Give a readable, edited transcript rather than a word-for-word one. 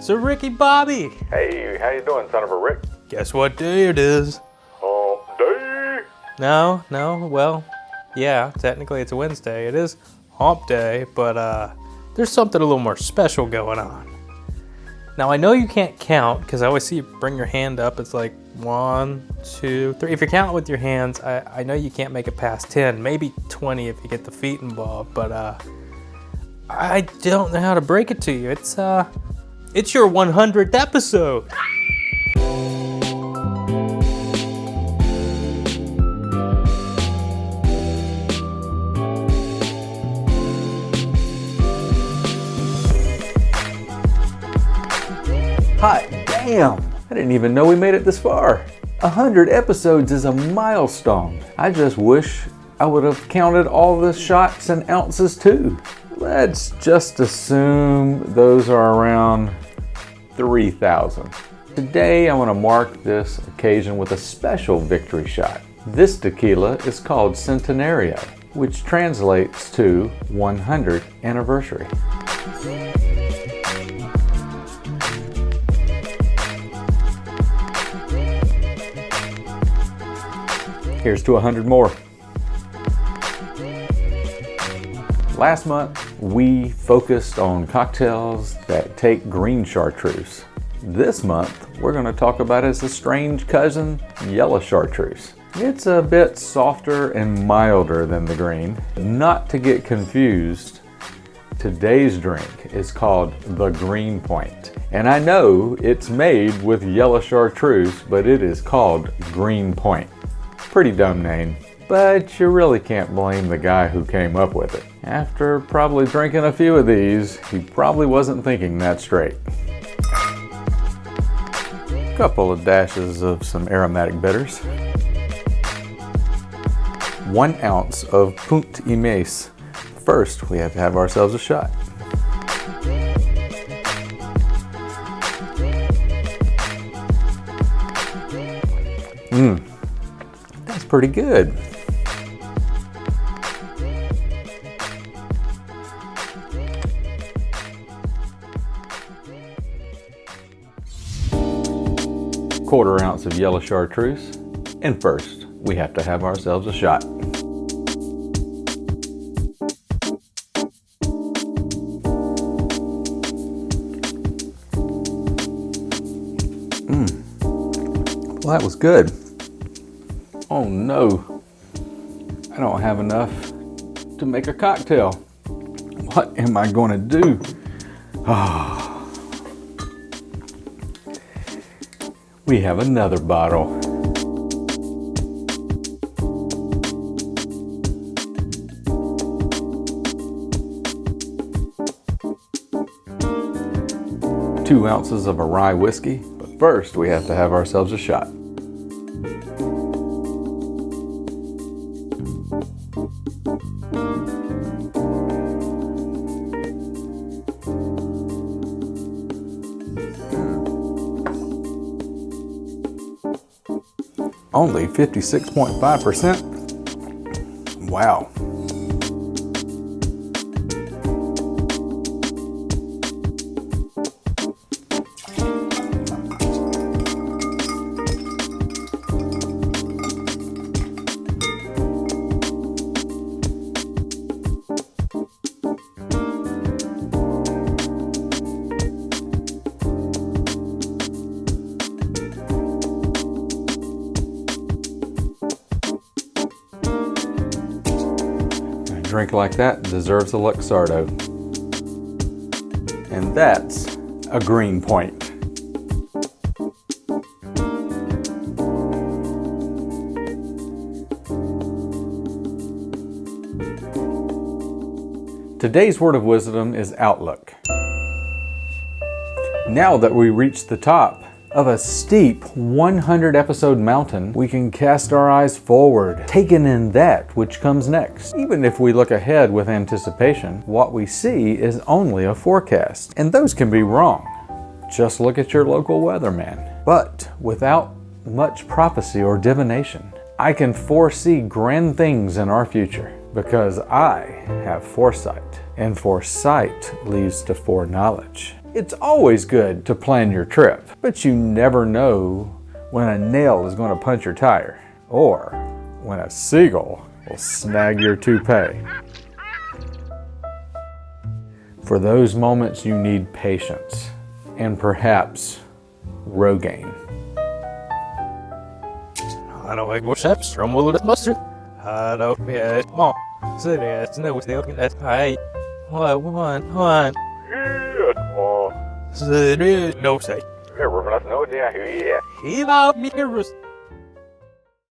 Sir Ricky Bobby. Hey, how you doing, son of a Rick? Guess what day it is? Hump day. No, well, yeah, technically it's a Wednesday. It is hump day, but there's something a little more special going on. Now, I know you can't count, because I always see you bring your hand up. It's like 1, 2, 3. If you're counting with your hands, I know you can't make it past 10, maybe 20 if you get the feet involved, but I don't know how to break it to you. It's your 100th episode. Hot damn! I didn't even know we made it this far. 100 episodes is a milestone. I just wish I would have counted all the shots and ounces too. Let's just assume those are around 3,000. Today I want to mark this occasion with a special victory shot. This tequila is called Centenario, which translates to 100th anniversary. Here's to 100 more. Last month, we focused on cocktails that take green chartreuse. This month, we're going to talk about its strange cousin, yellow chartreuse. It's a bit softer and milder than the green. Not to get confused, today's drink is called the Greenpoint. And I know it's made with yellow chartreuse, but it is called Greenpoint. Pretty dumb name, but you really can't blame the guy who came up with it. After probably drinking a few of these, he probably wasn't thinking that straight. Couple of dashes of some aromatic bitters. 1 ounce of Punte. First, we have to have ourselves a shot. That's pretty good. Quarter ounce of yellow chartreuse, and first we have to have ourselves a shot. Well, that was good. Oh no, I don't have enough to make a cocktail. What am I going to do? We have another bottle. Two ounces of a rye whiskey, but first we have to have ourselves a shot. Only 56.5%. Wow. A drink like that deserves a Luxardo. And that's a Greenpoint. Today's word of wisdom is outlook. Now that we reached the top of a steep 100 episode mountain, we can cast our eyes forward, taking in that which comes next. Even if we look ahead with anticipation, what we see is only a forecast, and those can be wrong. Just look at your local weatherman. But without much prophecy or divination, I can foresee grand things in our future because I have foresight, and foresight leads to foreknowledge. It's always good to plan your trip, but you never know when a nail is going to punch your tire or when a seagull will snag your toupee. For those moments, you need patience and perhaps Rogaine. I don't like steps from Willard Mustard. I don't get more. So there's no still at high. One. So there is no say. He about me here.